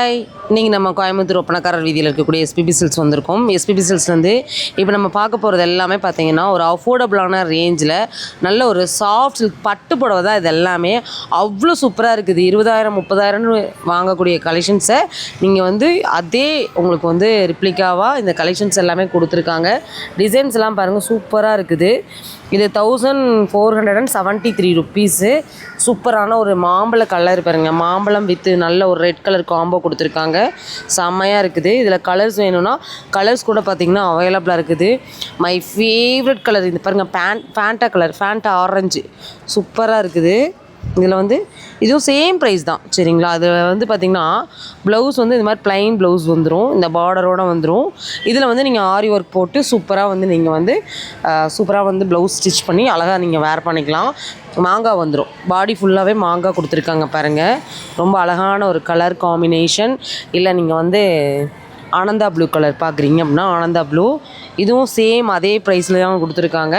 Hi, இன்றைக்கி நம்ம கோயம்புத்தூர் ஒப்பனக்காரர் வீதியில் இருக்கக்கூடிய எஸ்பிபி சில்க்ஸ் வந்திருக்கோம். எஸ்பிபி சில்க்ஸ்லேருந்து இப்போ நம்ம பார்க்க போகிறது எல்லாமே பார்த்திங்கன்னா ஒரு அஃபோர்டபுளான ரேஞ்சில் நல்ல ஒரு சாஃப்ட் சில்க் பட்டு புடவை தான். இது எல்லாமே அவ்வளோ சூப்பராக இருக்குது. 20,000 30,000 வாங்கக்கூடிய கலெக்ஷன்ஸை நீங்கள் அதே உங்களுக்கு ரிப்ளிகாவாக இந்த கலெக்ஷன்ஸ் எல்லாமே கொடுத்துருக்காங்க. டிசைன்ஸ்லாம் பாருங்கள், சூப்பராக இருக்குது. இது 1473 ருப்பீஸு. சூப்பரான ஒரு மாம்பழ கலர் பாருங்கள், மாம்பழம் வித்து நல்ல ஒரு ரெட் கலர் காம்போ கொடுத்துருக்காங்க. செம்மையாக இருக்குது. இதில் கலர்ஸ் வேணும்னா கலர்ஸ் கூட பார்த்திங்கன்னா அவைலபிளாக இருக்குது. மை ஃபேவரட் கலர் இது பாருங்கள், ஃபேண்டா கலர், ஃபேண்டா ஆரஞ்சு சூப்பராக இருக்குது. இதில் இதுவும் சேம் ப்ரைஸ் தான், சரிங்களா? அது பார்த்திங்கன்னா ப்ளவுஸ் இது மாதிரி ப்ளைன் ப்ளவுஸ் வந்துடும், இந்த பார்டரோடு வந்துடும். இதில் நீங்கள் ஆரி ஒர்க் போட்டு சூப்பராக நீங்கள் சூப்பராக ப்ளவுஸ் ஸ்டிச் பண்ணி அழகாக நீங்கள் வேர் பண்ணிக்கலாம். மாங்காய் வந்துடும், பாடி ஃபுல்லாகவே மாங்காய் கொடுத்துருக்காங்க பாருங்கள். ரொம்ப அழகான ஒரு கலர் காம்பினேஷன். இல்லை நீங்கள் ஆனந்தா ப்ளூ கலர் பார்க்குறீங்க அப்படின்னா ஆனந்தா ப்ளூ, இதுவும் சேம் அதே ப்ரைஸில் தான் கொடுத்துருக்காங்க.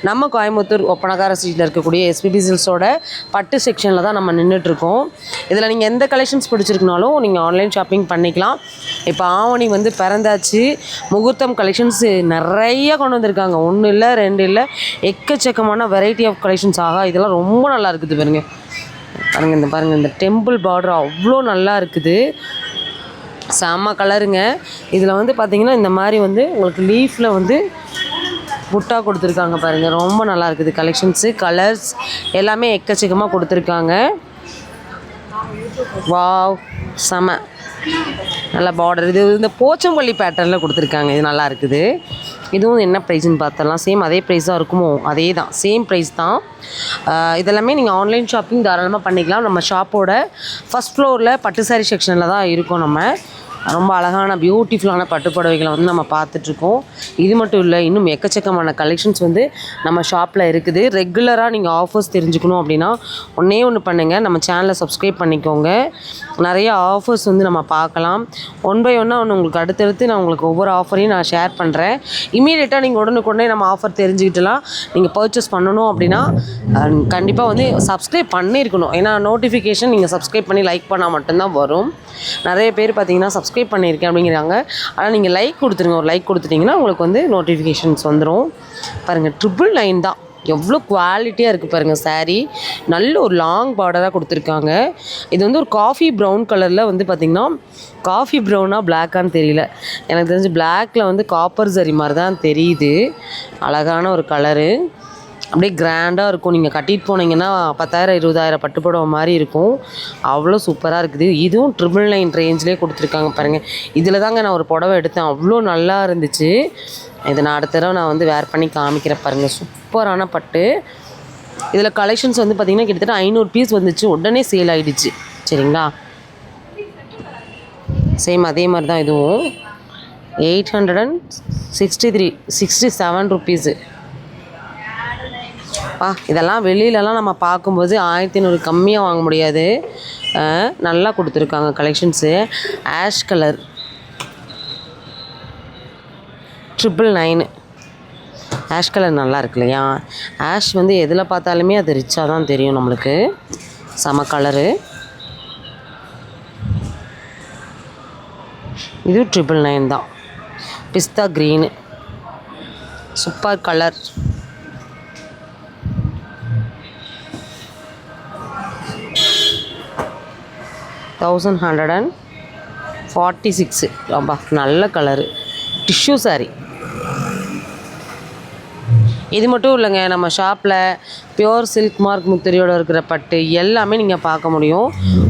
நம்ம கோயம்புத்தூர் ஒப்பனக்கார ஸ்ட்ரீட்டில் இருக்கக்கூடிய எஸ்பிபி சில்க்ஸோட பட்டு செக்ஷனில் தான் நம்ம நின்றுட்டுருக்கோம். இதில் நீங்கள் எந்த கலெக்ஷன்ஸ் பிடிச்சிருக்குனாலும் நீங்கள் ஆன்லைன் ஷாப்பிங் பண்ணிக்கலாம். இப்போ ஆவணி பிறந்தாச்சு. முகூர்த்தம் கலெக்ஷன்ஸ் நிறைய கொண்டு வந்திருக்காங்க. 1 இல்லை 2 இல்லை, எக்கச்சக்கமான வெரைட்டி ஆஃப் கலெக்ஷன்ஸ். ஆகா, இதெல்லாம் ரொம்ப நல்லா இருக்குது பாருங்கள். பாருங்கள் இந்த டெம்பிள் பார்டர் அவ்வளோ நல்லா இருக்குது. செம்ம கலருங்க. இதில் பார்த்திங்கன்னா இந்த மாதிரி உங்களுக்கு லீஃபில் புட்டா கொடுத்துருக்காங்க பாருங்கள். ரொம்ப நல்லா இருக்குது. கலெக்ஷன்ஸு கலர்ஸ் எல்லாமே எக்கச்சக்கமாக கொடுத்துருக்காங்க. வாவ், செம நல்ல பார்டர். இது இந்த போச்சம்பள்ளி பேட்டர்னில் கொடுத்துருக்காங்க. இது நல்லா இருக்குது. இதுவும் என்ன ப்ரைஸ்ன்னு பார்த்தலாம். சேம் அதே ப்ரைஸ் தான் இருக்குமோ? அதே தான், சேம் ப்ரைஸ் தான். இதெல்லாமே நீங்கள் ஆன்லைன் ஷாப்பிங் தாராளமாக பண்ணிக்கலாம். நம்ம ஷாப்போட ஃபஸ்ட் ஃப்ளோரில் பட்டு சாரி செக்ஷனில் தான் இருக்கோம். நம்ம ரொம்ப அழகான பியூட்டிஃபுல்லான பட்டுப்புடவைகளை நம்ம பார்த்துட்ருக்கோம். இது மட்டும் இல்லை, இன்னும் எக்கச்சக்கமான கலெக்ஷன்ஸ் நம்ம ஷாப்பில் இருக்குது. ரெகுலராக நீங்கள் ஆஃபர்ஸ் தெரிஞ்சுக்கணும் அப்படின்னா ஒன்றே பண்ணுங்கள், நம்ம சேனலை சப்ஸ்கிரைப் பண்ணிக்கோங்க. நிறைய ஆஃபர்ஸ் நம்ம பார்க்கலாம். ஒன் பை ஒன்னாக உங்களுக்கு அடுத்தடுத்து நான் உங்களுக்கு ஒவ்வொரு ஆஃபரையும் நான் ஷேர் பண்ணுறேன். இமீடியட்டாக நீங்கள் உடனுக்குடனே நம்ம ஆஃபர் தெரிஞ்சுக்கிட்டலாம். நீங்கள் பர்ச்சேஸ் பண்ணணும் அப்படின்னா கண்டிப்பாக சப்ஸ்கிரைப் பண்ணியிருக்கணும். ஏன்னா நோட்டிஃபிகேஷன் நீங்கள் சப்ஸ்கிரைப் பண்ணி லைக் பண்ணால் மட்டும்தான் வரும். நிறைய பேர் பார்த்தீங்கன்னா சப்ஸ்கிரைப் பண்ணியிருக்கேன் அப்படிங்கிறாங்க. ஆனால் நீங்கள் லைக் கொடுத்துருங்க. ஒரு லைக் கொடுத்துட்டிங்கன்னா உங்களுக்கு நோட்டிஃபிகேஷன்ஸ் வந்துடும். பாருங்கள், 999 தான். எவ்வளோ குவாலிட்டியாக இருக்குது பாருங்கள். சாரீ நல்ல ஒரு லாங் பார்டராக கொடுத்துருக்காங்க. இது ஒரு காஃபி ப்ரௌன் கலரில் பார்த்திங்கன்னா காஃபி ப்ரௌனாக பிளாக்கான்னு தெரியல, எனக்கு தெரிஞ்சு பிளாக்கில் காப்பர் சரி மாதிரி தான் தெரியுது. அழகான ஒரு கலரு, அப்படியே கிராண்டாக இருக்கும். நீங்கள் கட்டிட்டு போனீங்கன்னா 10,000 20,000 பட்டுப்புடவை மாதிரி இருக்கும். அவ்வளோ சூப்பராக இருக்குது. இதுவும் 999 ரேஞ்சிலே கொடுத்துருக்காங்க பாருங்கள். இதில் தாங்க நான் ஒரு புடவை எடுத்தேன், அவ்வளோ நல்லா இருந்துச்சு. இதை நான் அடுத்த தடவை நான் வேர் பண்ணி காமிக்கிறேன் பாருங்கள். சூப்பரான பட்டு. இதில் கலெக்ஷன்ஸ் பார்த்திங்கன்னா கிட்டத்தட்ட 500 பீஸ் வந்துச்சு, உடனே சேல் ஆகிடுச்சு, சரிங்களா? சேம் அதே மாதிரி தான் இதுவும் 867 ருப்பீஸு. இதெல்லாம் வெளியிலலாம் நம்ம பார்க்கும்போது 1500 கம்மியாக வாங்க முடியாது. நல்லா கொடுத்துருக்காங்க collections. Ash colour 999. Ash colour நல்லா இருக்கு இல்லையா? ஆஷ் எதில் பார்த்தாலுமே அது ரிச்சாக தான் தெரியும் நம்மளுக்கு. செம கலரு. இது 999 தான். பிஸ்தா க்ரீனு சூப்பர் கலர். $1146. ரொம்ப நல்ல கலரு. Tissue sorry. இது மட்டும் இல்லைங்க, நம்ம ஷாப்பில் பியோர் சில்க் மார்க் முத்திரையோடு இருக்கிற பட்டு எல்லாமே நீங்கள் பார்க்க முடியும்.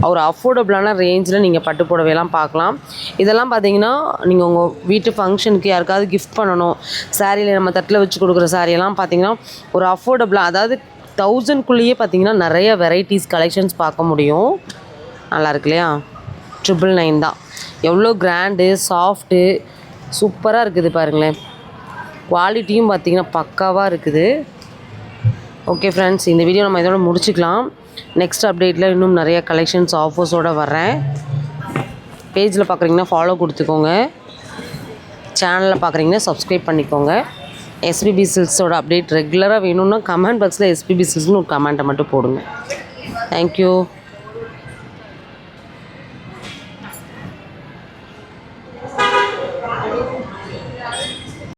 ஒரு அஃபோர்டபுளான ரேஞ்சில் நீங்கள் பட்டு புடவையெல்லாம் பார்க்கலாம். இதெல்லாம் பார்த்தீங்கன்னா நீங்கள் உங்கள் வீட்டு ஃபங்க்ஷனுக்கு யாருக்காவது கிஃப்ட் பண்ணணும், சாரியில் நம்ம தட்டில் வச்சு கொடுக்குற சாரியெல்லாம் பார்த்தீங்கன்னா ஒரு அஃபோர்டபுளாக, அதாவது 1000க்குள்ளேயே பார்த்தீங்கன்னா நிறைய வெரைட்டிஸ் கலெக்ஷன்ஸ் பார்க்க முடியும். நல்லா இருக்கு இல்லையா? 999 தான். எவ்வளோ கிராண்டு, சாஃப்ட்டு, சூப்பராக இருக்குது பாருங்களேன். குவாலிட்டியும் பார்த்திங்கன்னா பக்காவாக இருக்குது. ஓகே ஃப்ரெண்ட்ஸ், இந்த வீடியோ நம்ம இதோட முடிச்சுக்கலாம். நெக்ஸ்ட் அப்டேட்டில் இன்னும் நிறைய கலெக்ஷன்ஸ் ஆஃபர்ஸோடு வர்றேன். பேஜில் பார்க்குறீங்கன்னா ஃபாலோ கொடுத்துக்கோங்க, சேனலில் பார்க்குறீங்கன்னா சப்ஸ்கிரைப் பண்ணிக்கோங்க. எஸ்பிபி சில்க்ஸோட அப்டேட் ரெகுலராக வேணும்னா கமெண்ட் பாக்ஸில் எஸ்பிபி சில்க்ஸ்னு ஒரு கமெண்ட்டை மட்டும் போடுங்க. தேங்க்யூ.